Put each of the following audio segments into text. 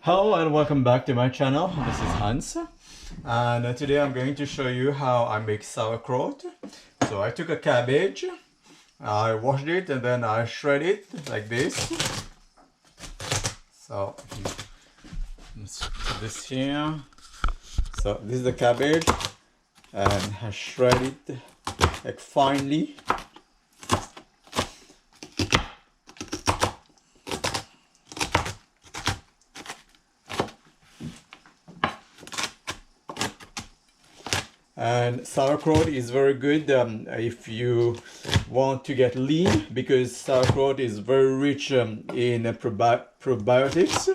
Hello and welcome back to my channel. This is Hans, and today I'm going to show you how I make sauerkraut. So I took a cabbage, I washed it and then I shred it like this. So let's put this here. So this is the cabbage and I shred it like finely. And sauerkraut is very good if you want to get lean, because sauerkraut is very rich in probiotics.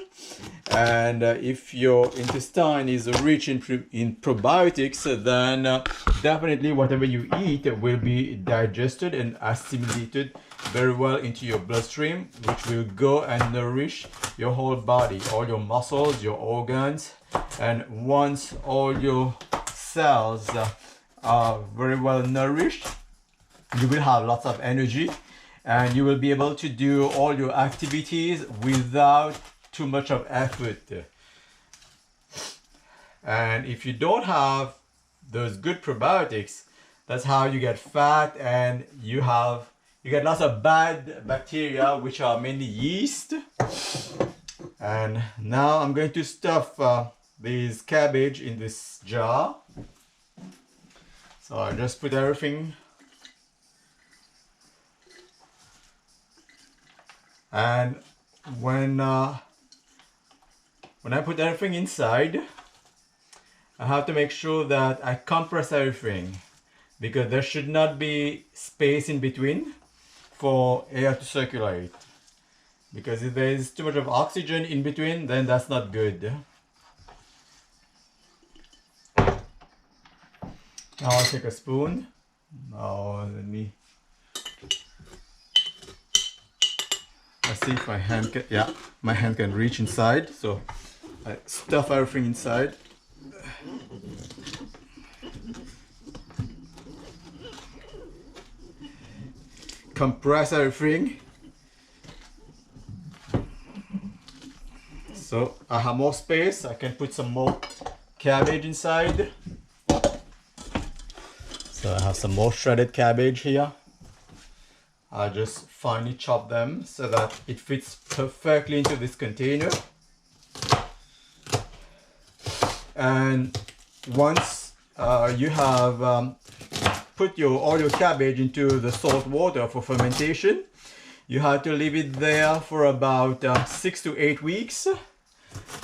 And if your intestine is rich in probiotics, then definitely whatever you eat will be digested and assimilated very well into your bloodstream, which will go and nourish your whole body, all your muscles, your organs. And once all your cells are very well nourished, you will have lots of energy and you will be able to do all your activities without too much of effort. And if you don't have those good probiotics, that's how you get fat, and you get lots of bad bacteria, which are mainly yeast. And now I'm going to stuff this cabbage in this jar. So I just put everything, and when I put everything inside, I have to make sure that I compress everything, because there should not be space in between for air to circulate, because if there is too much of oxygen in between, then that's not good. Now I'll take a spoon. Now let's see if my hand can, yeah, my hand can reach inside. So I stuff everything inside. Compress everything. So I have more space. I can put some more cabbage inside. So I have some more shredded cabbage here. I just finely chop them so that it fits perfectly into this container. And once you have put all your cabbage into the salt water for fermentation, you have to leave it there for about 6 to 8 weeks.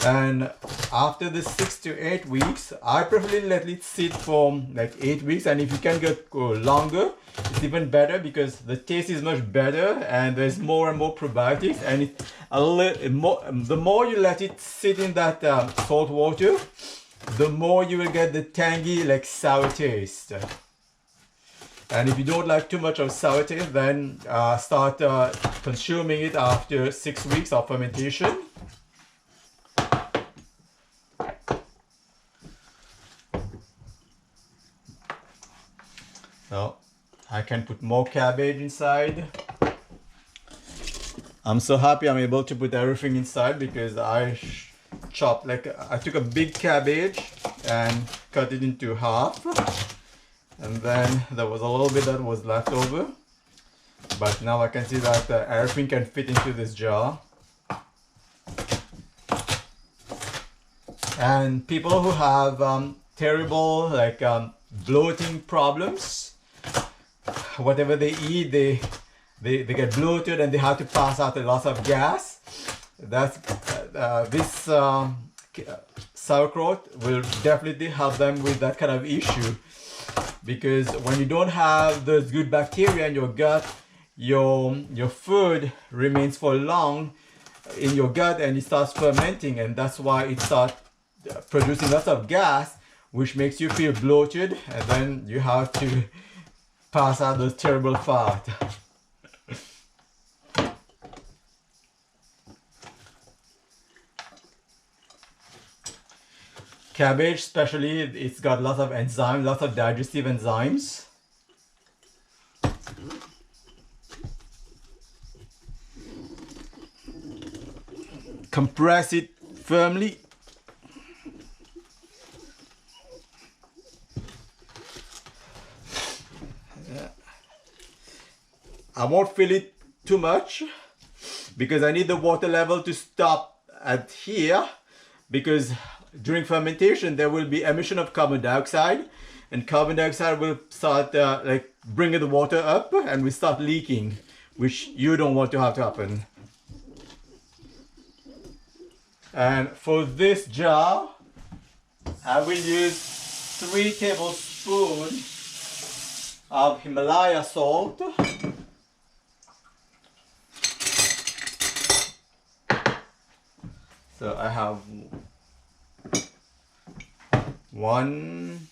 And after the 6 to 8 weeks, I preferably let it sit for like 8 weeks, and if you can go longer, it's even better, because the taste is much better and there's more and more probiotics, and the more you let it sit in that salt water, the more you will get the tangy, like sour taste. And if you don't like too much of sour taste, then start consuming it after 6 weeks of fermentation. So I can put more cabbage inside. I'm so happy I'm able to put everything inside, because I took a big cabbage and cut it into half, and then there was a little bit that was left over, but now I can see that everything can fit into this jar. And people who have terrible bloating problems, whatever they eat, they get bloated and they have to pass out a lot of gas. This sauerkraut will definitely help them with that kind of issue, because when you don't have those good bacteria in your gut, your food remains for long in your gut and it starts fermenting, and that's why it starts producing lots of gas, which makes you feel bloated, and then you have to pass out those terrible fat. Cabbage especially, it's got lots of enzymes, lots of digestive enzymes. Compress it firmly. I won't fill it too much because I need the water level to stop at here, because during fermentation there will be emission of carbon dioxide, and carbon dioxide will start like bringing the water up and we start leaking, which you don't want to have to happen. And for this jar I will use 3 tablespoons of Himalaya salt. So I have 1,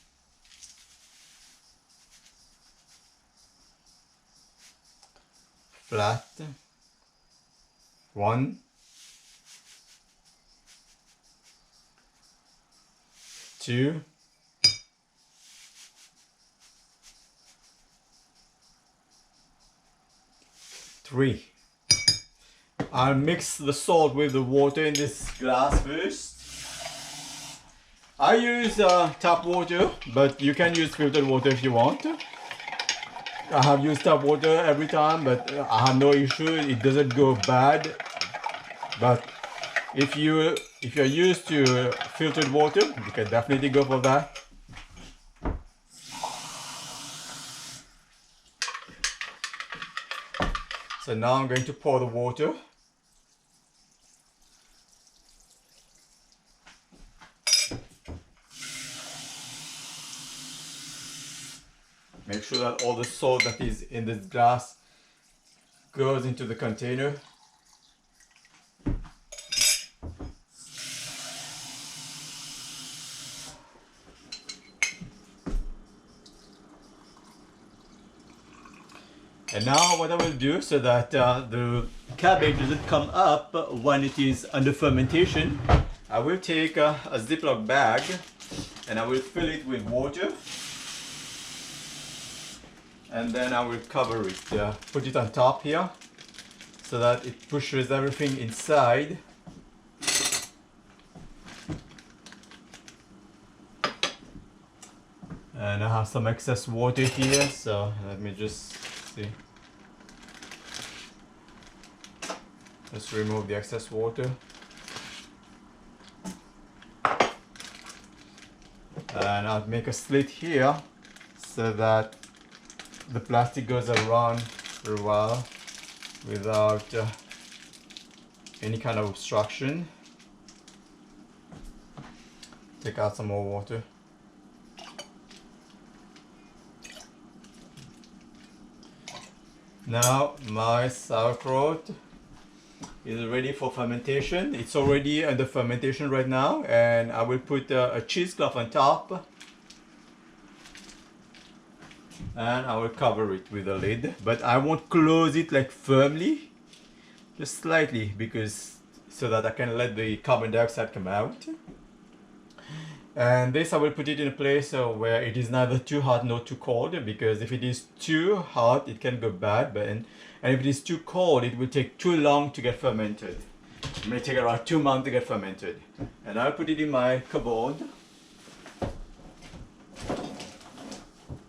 1, 2, 3. I'll mix the salt with the water in this glass first. I use tap water, but you can use filtered water if you want. I have used tap water every time, but I have no issue. It doesn't go bad. But if you're used to filtered water, you can definitely go for that. So now I'm going to pour the water. Make sure that all the salt that is in this glass goes into the container. And now what I will do, so that the cabbage doesn't come up when it is under fermentation, I will take a Ziploc bag and I will fill it with water. And then I will cover it, put it on top here, so that it pushes everything inside. And I have some excess water here, so let me just see. Let's remove the excess water. And I'll make a slit here, so that the plastic goes around for a while without any kind of obstruction. Take out some more water. Now my sauerkraut is ready for fermentation. It's already under fermentation right now, and I will put a cheesecloth on top. And I will cover it with a lid, but I won't close it like firmly, just slightly, because so that I can let the carbon dioxide come out. And this I will put it in a place where it is neither too hot nor too cold, because if it is too hot it can go bad, and if it is too cold it will take too long to get fermented. It may take around 2 months to get fermented. And I'll put it in my cupboard.